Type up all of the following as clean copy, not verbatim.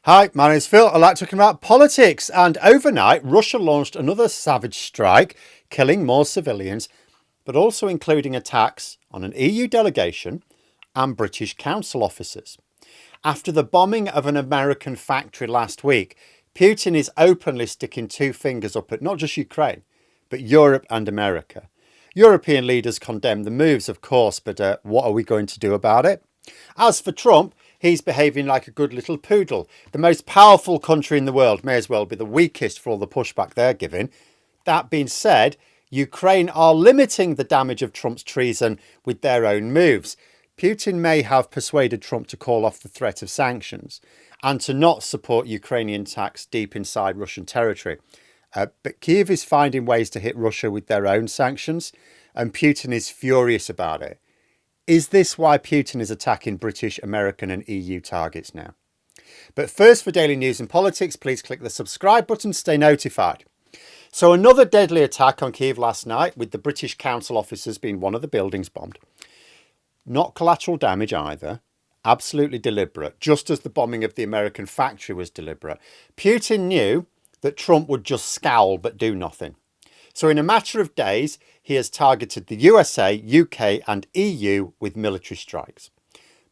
Hi, my name's Phil. I like talking about politics. And overnight, Russia launched another savage strike, killing more civilians, but also including attacks on an EU delegation and British council officers. After the bombing of an American factory last week, Putin is openly sticking two fingers up at not just Ukraine, but Europe and America. European leaders condemn the moves, of course, but what are we going to do about it? As for Trump, he's behaving like a good little poodle. The most powerful country in the world may as well be the weakest for all the pushback they're giving. That being said, Ukraine are limiting the damage of Trump's treason with their own moves. Putin may have persuaded Trump to call off the threat of sanctions and to not support Ukrainian attacks deep inside Russian territory. But Kyiv is finding ways to hit Russia with their own sanctions, and Putin is furious about it. Is this why Putin is attacking British, American and EU targets now? But first, for daily news and politics, please click the subscribe button to stay notified. So another deadly attack on Kyiv last night, with the British council officers being one of the buildings bombed. Not collateral damage either. Absolutely deliberate, just as the bombing of the American factory was deliberate. Putin knew that Trump would just scowl but do nothing. So in a matter of days, he has targeted the USA, UK and EU with military strikes.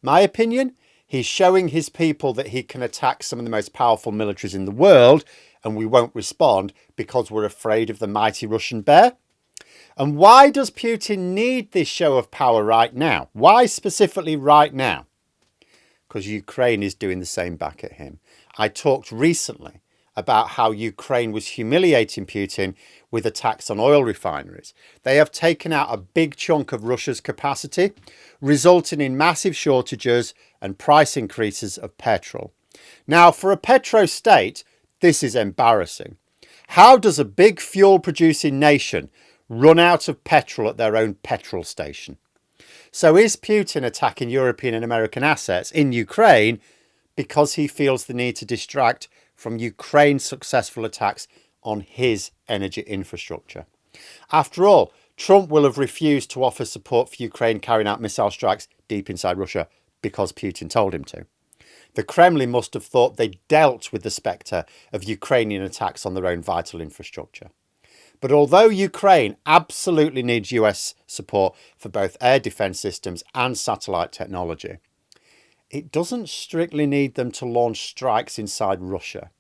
My opinion, he's showing his people that he can attack some of the most powerful militaries in the world and we won't respond because we're afraid of the mighty Russian bear. And why does Putin need this show of power right now? Why specifically right now? Because Ukraine is doing the same back at him. I talked recently about how Ukraine was humiliating Putin with attacks on oil refineries. They have taken out a big chunk of Russia's capacity, resulting in massive shortages and price increases of petrol. Now, for a petro state, this is embarrassing. How does a big fuel-producing nation run out of petrol at their own petrol station? So is Putin attacking European and American assets in Ukraine because he feels the need to distract from Ukraine's successful attacks on his energy infrastructure? After all, Trump will have refused to offer support for Ukraine carrying out missile strikes deep inside Russia because Putin told him to. The Kremlin must have thought they dealt with the spectre of Ukrainian attacks on their own vital infrastructure. But although Ukraine absolutely needs US support for both air defence systems and satellite technology, it doesn't strictly need them to launch strikes inside Russia.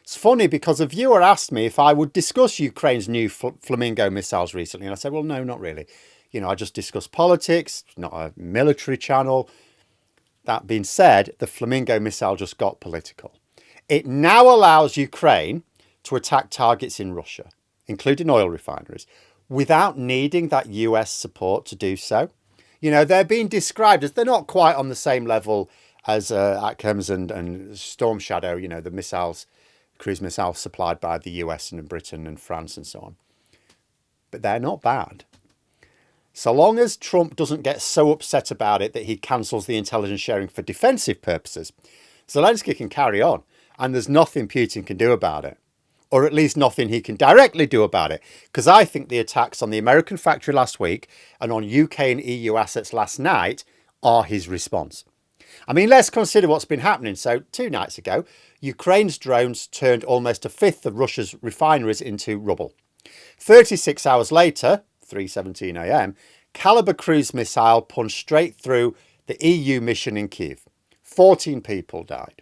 It's funny because a viewer asked me if I would discuss Ukraine's new Flamingo missiles recently. And I said, well, no, not really. I just discuss politics, not a military channel. That being said, the Flamingo missile just got political. It now allows Ukraine to attack targets in Russia, including oil refineries, without needing that US support to do so. They're being described as they're not quite on the same level as ATACMS and Storm Shadow, the missiles, cruise missiles supplied by the US and Britain and France and so on. But they're not bad. So long as Trump doesn't get so upset about it that he cancels the intelligence sharing for defensive purposes, Zelensky can carry on and there's nothing Putin can do about it. Or at least nothing he can directly do about it. Because I think the attacks on the American factory last week and on UK and EU assets last night are his response. I mean, let's consider what's been happening. So 2 nights ago, Ukraine's drones turned almost a fifth of Russia's refineries into rubble. 36 hours later, 3:17 a.m, Caliber cruise missile punched straight through the EU mission in Kyiv. 14 people died.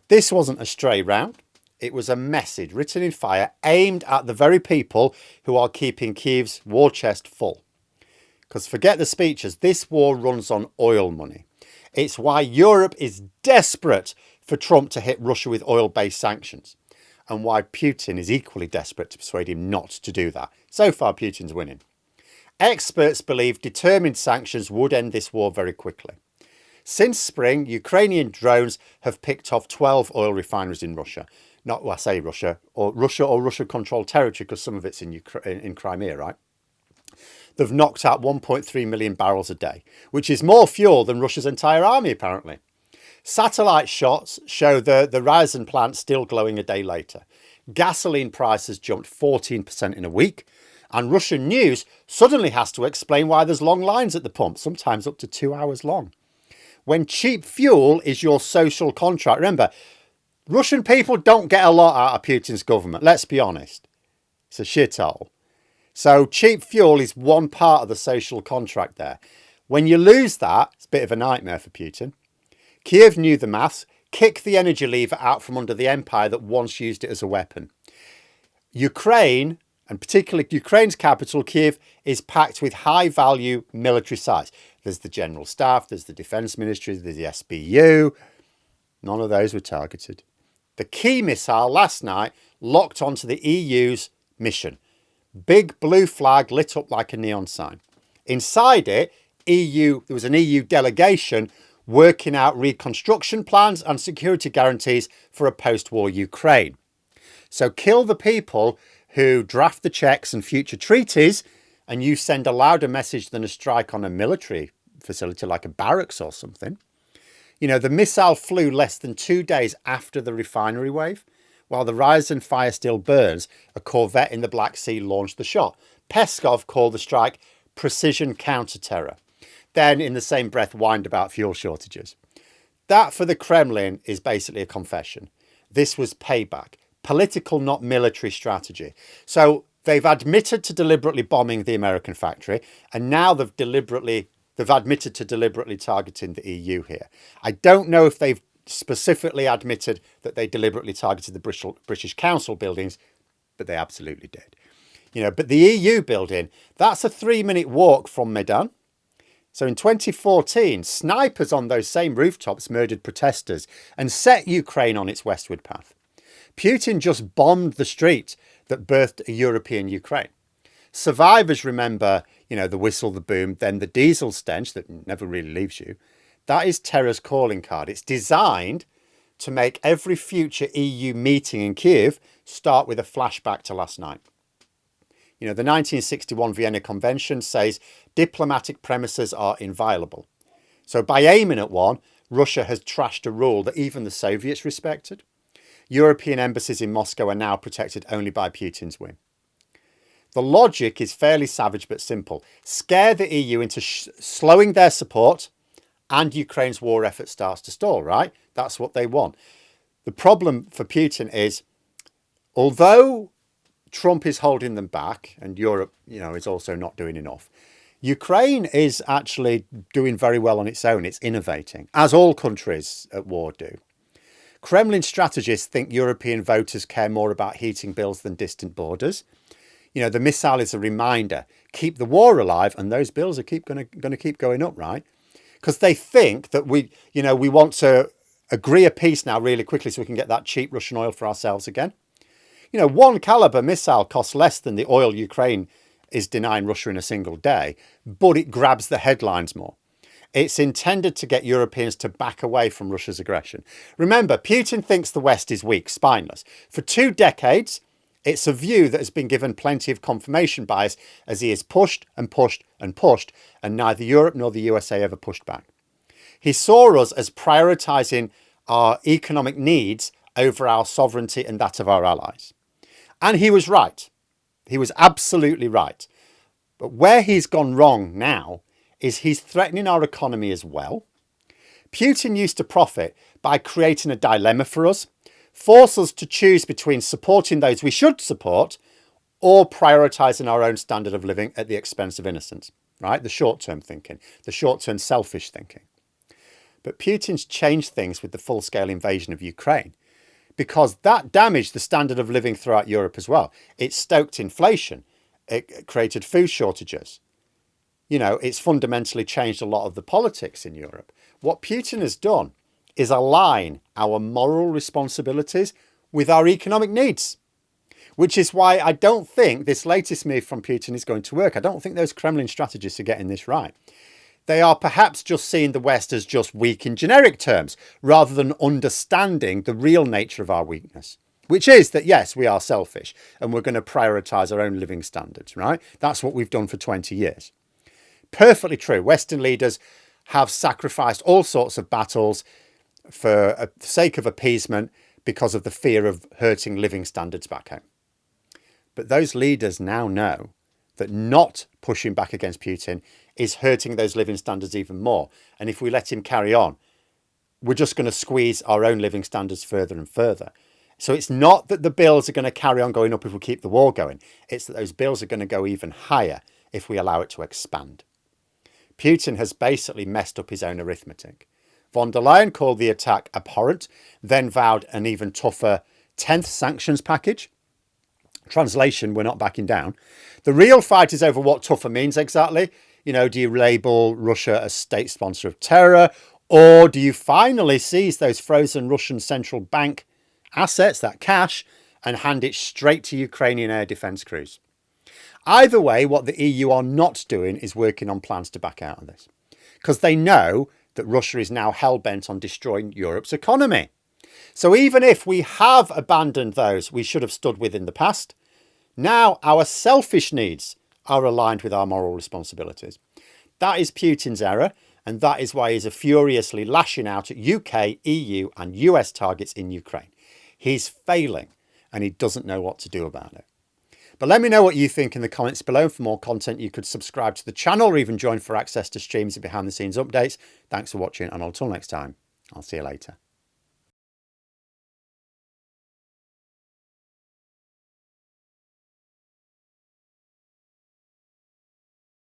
This wasn't a stray round. It was a message written in fire aimed at the very people who are keeping Kyiv's war chest full. Because forget the speeches, this war runs on oil money. It's why Europe is desperate for Trump to hit Russia with oil-based sanctions. And why Putin is equally desperate to persuade him not to do that. So far, Putin's winning. Experts believe determined sanctions would end this war very quickly. Since spring, Ukrainian drones have picked off 12 oil refineries in Russia. Not, well, I say Russia or Russia-controlled territory because some of it's in Crimea, right? They've knocked out 1.3 million barrels a day, which is more fuel than Russia's entire army, apparently. Satellite shots show the Ryazan plant still glowing a day later. Gasoline prices jumped 14% in a week. And Russian news suddenly has to explain why there's long lines at the pump, sometimes up to 2 hours long. When cheap fuel is your social contract, remember, Russian people don't get a lot out of Putin's government, let's be honest. It's a shithole. So cheap fuel is one part of the social contract there. When you lose that, it's a bit of a nightmare for Putin. Kiev knew the maths. Kick the energy lever out from under the empire that once used it as a weapon. Ukraine, and particularly Ukraine's capital, Kiev, is packed with high-value military sites. There's the General Staff, there's the Defence Ministry, there's the SBU. None of those were targeted. The key missile last night locked onto the EU's mission. Big blue flag lit up like a neon sign. Inside it, there was an EU delegation working out reconstruction plans and security guarantees for a post-war Ukraine. So kill the people who draft the checks and future treaties, and you send a louder message than a strike on a military facility like a barracks or something. You know, the missile flew less than 2 days after the refinery wave. While the Ryazan fire still burns, a corvette in the Black Sea launched the shot. Peskov called the strike precision counter-terror. Then, in the same breath, whined about fuel shortages. That, for the Kremlin, is basically a confession. This was payback. Political, not military strategy. So they've admitted to deliberately bombing the American factory, and now they've admitted to deliberately targeting the EU here. I don't know if they've specifically admitted that they deliberately targeted the British Council buildings, but they absolutely did. You know, but the EU building, that's a 3-minute walk from Medan. So in 2014, snipers on those same rooftops murdered protesters and set Ukraine on its westward path. Putin just bombed the street that birthed a European Ukraine. Survivors remember, you know, the whistle, the boom, then the diesel stench that never really leaves you. That is terror's calling card. It's designed to make every future EU meeting in Kiev start with a flashback to last night. You know, the 1961 Vienna Convention says diplomatic premises are inviolable. So by aiming at one, Russia has trashed a rule that even the Soviets respected. European embassies in Moscow are now protected only by Putin's whim. The logic is fairly savage but simple. Scare the EU into slowing their support and Ukraine's war effort starts to stall, right? That's what they want. The problem for Putin is, although Trump is holding them back and Europe, you know, is also not doing enough, Ukraine is actually doing very well on its own. It's innovating, as all countries at war do. Kremlin strategists think European voters care more about heating bills than distant borders. You know, the missile is a reminder. Keep the war alive, and those bills are going to keep going up, right? Because they think that we want to agree a peace now really quickly so we can get that cheap Russian oil for ourselves again. You know, one caliber missile costs less than the oil Ukraine is denying Russia in a single day, but it grabs the headlines more. It's intended to get Europeans to back away from Russia's aggression. Remember, Putin thinks the West is weak, spineless. For 2 decades, it's a view that has been given plenty of confirmation bias as he has pushed and pushed and pushed, and neither Europe nor the USA ever pushed back. He saw us as prioritising our economic needs over our sovereignty and that of our allies. And he was right. He was absolutely right. But where he's gone wrong now is he's threatening our economy as well. Putin used to profit by creating a dilemma for us, force us to choose between supporting those we should support or prioritising our own standard of living at the expense of innocence, right? The short-term thinking, the short-term selfish thinking. But Putin's changed things with the full-scale invasion of Ukraine because that damaged the standard of living throughout Europe as well. It stoked inflation. It created food shortages. You know, it's fundamentally changed a lot of the politics in Europe. What Putin has done is align our moral responsibilities with our economic needs, which is why I don't think this latest move from Putin is going to work. I don't think those Kremlin strategists are getting this right. They are perhaps just seeing the West as just weak in generic terms, rather than understanding the real nature of our weakness, which is that, yes, we are selfish and we're going to prioritise our own living standards, right? That's what we've done for 20 years. Perfectly true. Western leaders have sacrificed all sorts of battles for the sake of appeasement because of the fear of hurting living standards back home. But those leaders now know that not pushing back against Putin is hurting those living standards even more. And if we let him carry on, we're just going to squeeze our own living standards further and further. So it's not that the bills are going to carry on going up if we keep the war going. It's that those bills are going to go even higher if we allow it to expand. Putin has basically messed up his own arithmetic. Von der Leyen called the attack abhorrent, then vowed an even tougher 10th sanctions package. Translation, we're not backing down. The real fight is over what tougher means exactly. You know, do you label Russia a state sponsor of terror? Or do you finally seize those frozen Russian central bank assets, that cash, and hand it straight to Ukrainian air defence crews? Either way, what the EU are not doing is working on plans to back out of this, because they know that Russia is now hell-bent on destroying Europe's economy. So even if we have abandoned those we should have stood with in the past, now our selfish needs are aligned with our moral responsibilities. That is Putin's error, and that is why he's furiously lashing out at UK, EU and US targets in Ukraine. He's failing, and he doesn't know what to do about it. But let me know what you think in the comments below. For more content, you could subscribe to the channel or even join for access to streams and behind the scenes updates. Thanks for watching, and until next time, I'll see you later.